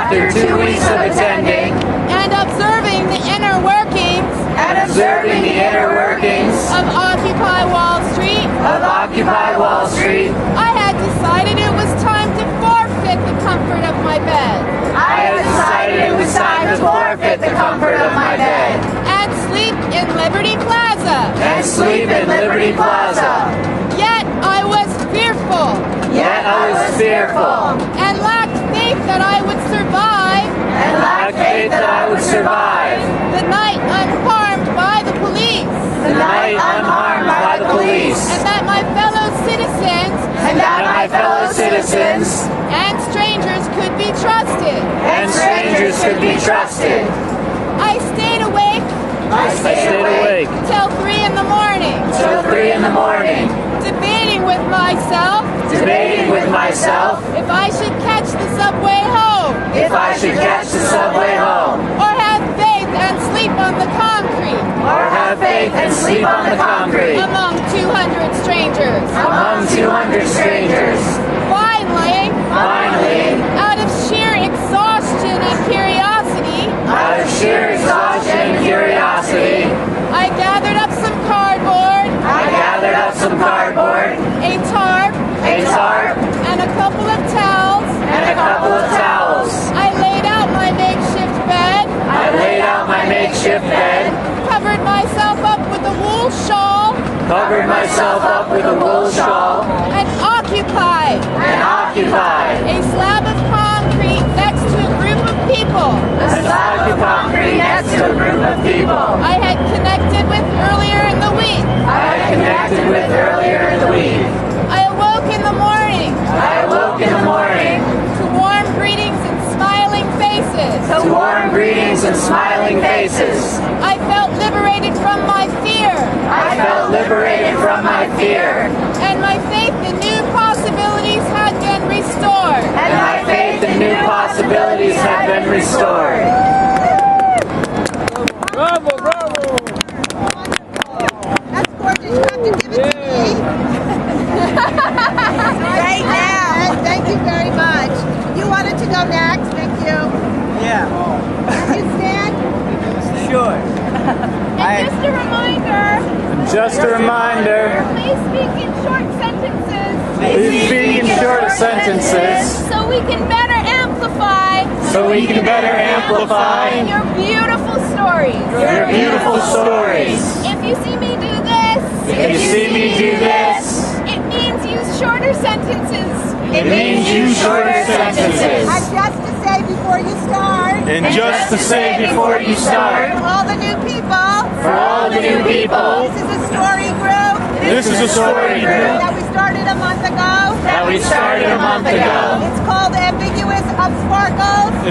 After 2 weeks of attending and observing the inner workings of Occupy Wall Street, I had decided it was time to forfeit the comfort of my bed. And sleep in Liberty Plaza. Yet I was fearful. And lacked faith that I would survive. The night unharmed by the police. And that my fellow citizens and strangers could be trusted. I stayed awake till 3 in the morning. Debating with myself if I should catch the subway home. Or have faith and sleep on the concrete. Among 200 strangers. Finally, out of sheer exhaustion and curiosity, I gathered up some cardboard, a tarp, and a couple of towels. I laid out my makeshift bed, covered myself up with a wool shawl, and occupied a slab of concrete next to a group of people I had connected with earlier in the week. I awoke in the morning to warm greetings and smiling faces. I felt liberated from my fear. And my faith in new possibilities had been restored. Bravo! That's gorgeous. You have to give it to me. Right now. Thank you very much. You wanted to go next. Thank you. Yeah. Can you stand? Sure. And just a reminder, please speak in short sentences. So we can better amplify your beautiful stories. If you see me do this, it means use shorter sentences. And just to say before you start, for all the new people, this is a story group that we started a month ago. It's called Ambiguous Upsparkles.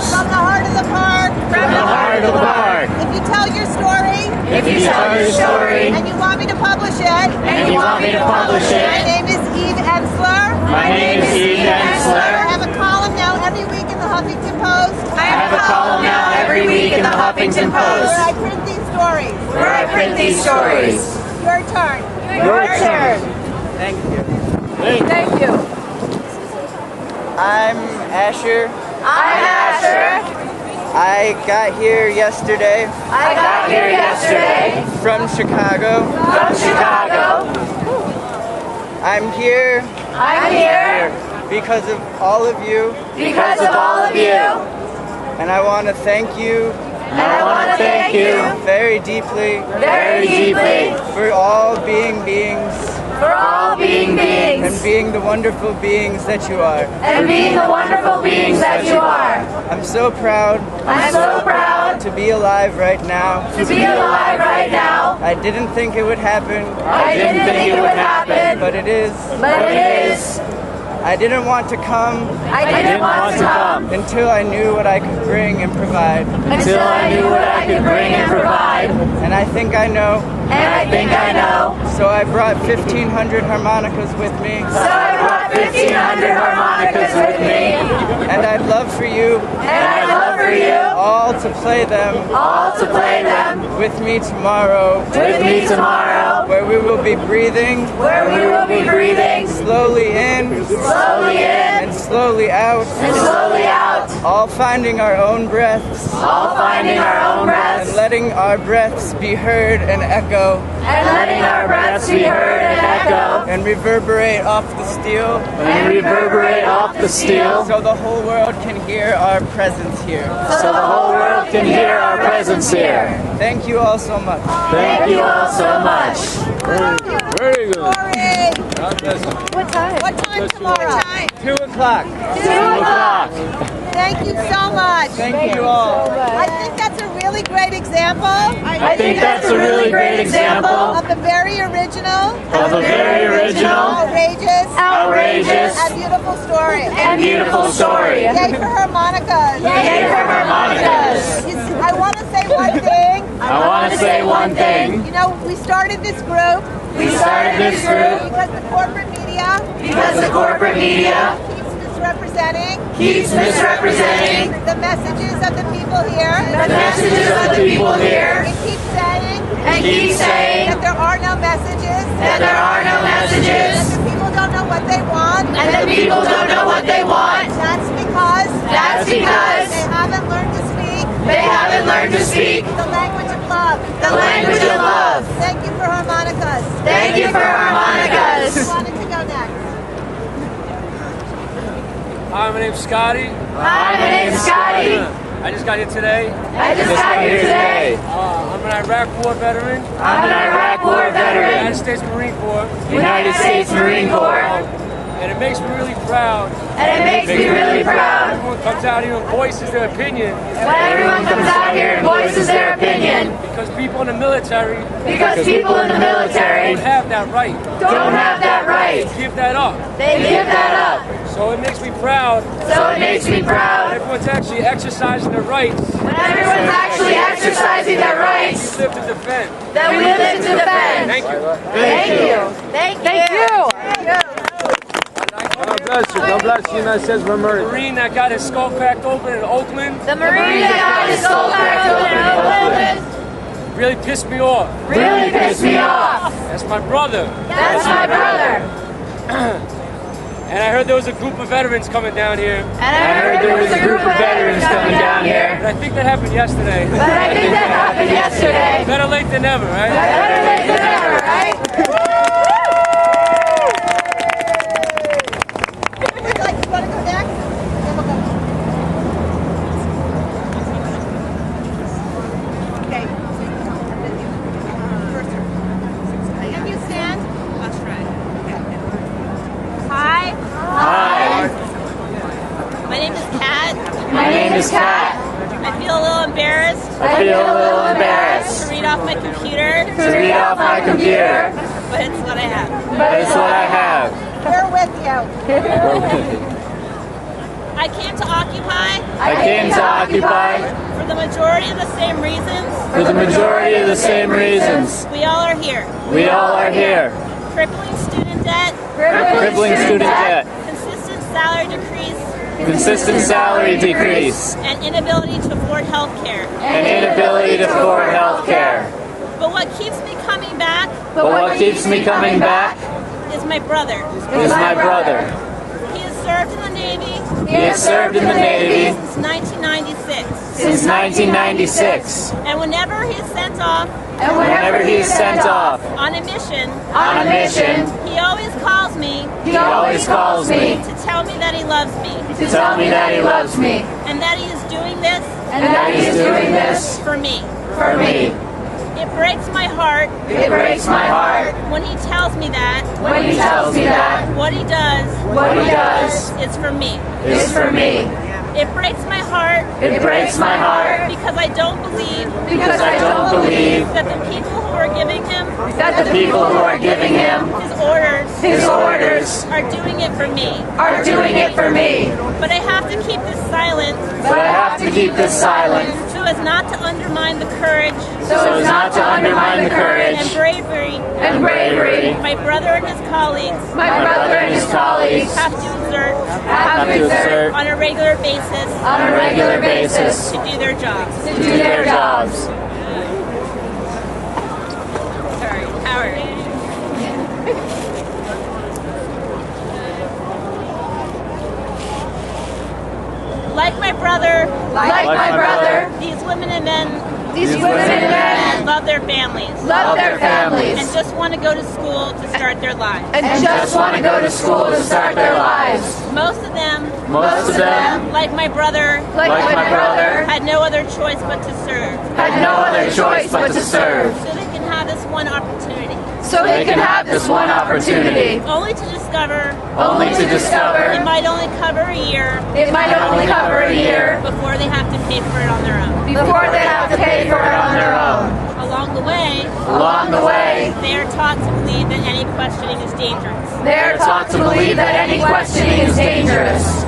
From the heart of the park. If you tell your story, and you want me to publish it, my name is Ensler. I have a column now every week in the Huffington Post. Where I print these stories. Your turn. Thank you. Thank you. I'm Asher. I got here yesterday. From Chicago. I'm here. Because of all of you. And I want to thank you. Very deeply. For all being beings. And being the wonderful beings that you are. I'm so proud. To be alive right now. I didn't think it would happen. But it is. I didn't want to come. Until I knew what I could bring and provide. And I think I know. So I brought 1,500 harmonicas with me. And I'd love for you. All to play them. With me tomorrow. Where we will be breathing. Slowly in. And slowly slowly out, all finding our own breaths, and letting our breaths be heard and echo, and reverberate off the steel, so the whole world can hear our presence here. Thank you all so much. Very good. What time tomorrow? 2 o'clock. 2 o'clock. Thank you so much. Thank you all. I think that's a really great example. I think that's a really great example of a very original, outrageous, and beautiful story. Yay for harmonicas. I want to say one thing. You know, we started this group because the corporate media keeps misrepresenting the messages of the people here. It keeps saying that there are no messages. That the people don't know what they want. That's because they haven't learned to speak. The language of love. Thank you for harmonicas. Who wanted to go next? Hi, my name's Scotty. I just got here today. I'm an Iraq War veteran. United States Marine Corps. And it makes me really proud. Everyone comes out here and voices their opinion. Because people in the military don't have that right. They give that up. So it makes me proud. Everyone's actually exercising their rights. We live to defend. Thank you. God bless you. United States of America. The Marine that got his skull cracked open in Oakland. Really pissed me off. That's my brother. And I heard there was a group of veterans coming down here. But I think that happened yesterday. Better late than never, right? You want to go next? Then we'll go. Okay. Can you stand? That's right. Hi. My name is Kat. I feel a little embarrassed. To read off my computer. But it's what I have. We're with you. I came to occupy for the majority of the same reasons. We all are here. Crippling student debt. Consistent salary decrease. And inability to afford health care. But what keeps me coming back is my brother. He has served in the Navy. Since 1996. And whenever he is sent off on a mission, he always calls me to tell me that he loves me. And that he is doing this for me. It breaks my heart when he tells me that what he does is for me. It breaks my heart because I don't believe that the people who are giving him his orders are doing it for me. But I have to keep this silent so as not to undermine the courage and bravery my brother and his colleagues have to exert on a regular basis to do their jobs. Sorry, Howard. brother, like my brother, these women and men love their families, and just want to go to school to start their lives. Most of them, like my brother, had no other choice but to serve. So they can have this one opportunity. Only to discover. It might only cover a year. Before they have to pay for it on their own. Along the way, they are taught to believe that any questioning is dangerous.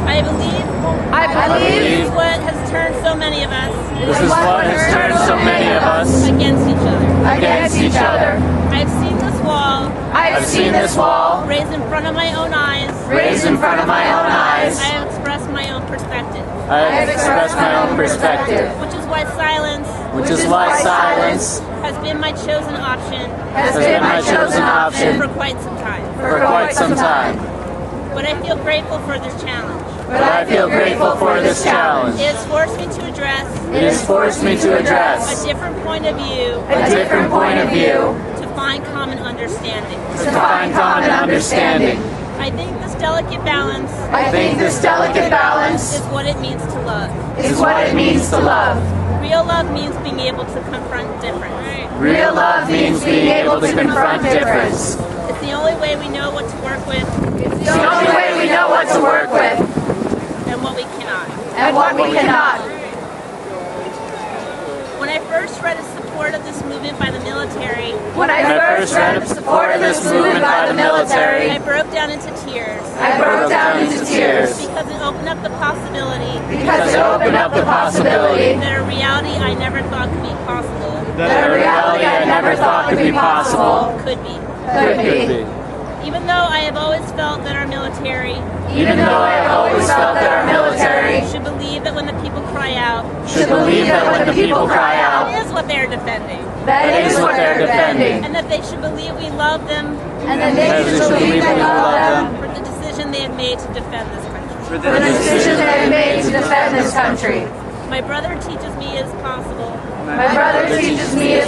I believe this is what has turned so many of us against each other. I've seen this wall raised in front of my own eyes. I have expressed my own perspective. Which is why silence has been my chosen option for quite some time. But I feel grateful for this challenge. It has forced me to address a different point of view to find common understanding. I think this delicate balance is what it means to love. Real love means being able to confront difference. It's the only way we know what to work with. And what we cannot. When I first read in support of this movement by the military, I broke down into tears. Because it opened up the possibility that a reality I never thought could be possible. Could be. Even though I have always felt that our military should believe that when the people cry out, that is what they're defending. And that they should believe we love them for the decision they have made to defend this country. My brother teaches me it's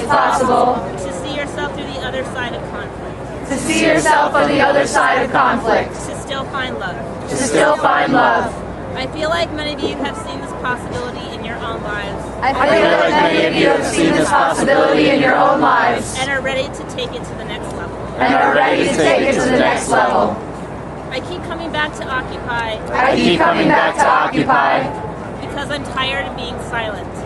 possible to see yourself through the other side of conflict. To still find love. I feel like many of you have seen this possibility in your own lives. And are ready to take it to the next level. I keep coming back to Occupy. Because I'm tired of being silent.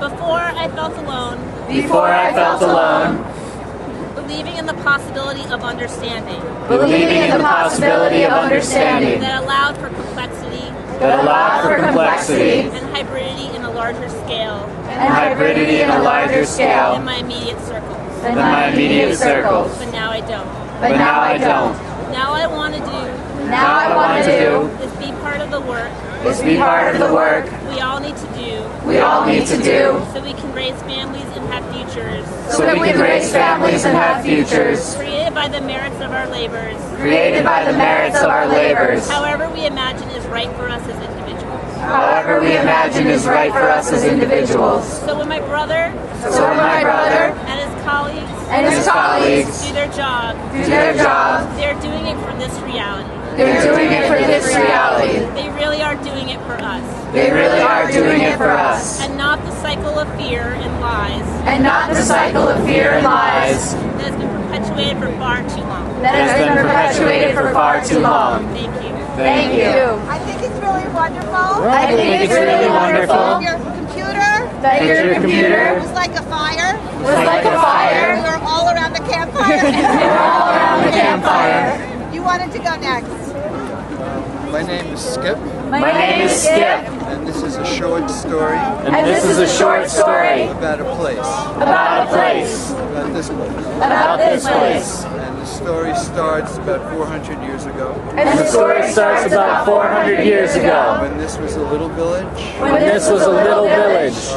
Before I felt alone. Believing in the possibility of understanding. That allowed for complexity. And hybridity in a larger scale. In my immediate circles. But now I don't. Now I want to do is be part of the work. We all need to do. So we can raise families and have futures. Created by the merits of our labors. However we imagine is right for us as individuals. So when my brother and his colleagues do their job, they're doing it for this reality. They really are doing it for us. And not the cycle of fear and lies. That has been perpetuated for far too long. Thank you. I think it's really wonderful. Your computer was like a fire. We were all around the campfire. You wanted to go next. My name is Skip. And this is a short story. About About a place. About this place. And the story starts about 400 years ago. When this was a little village.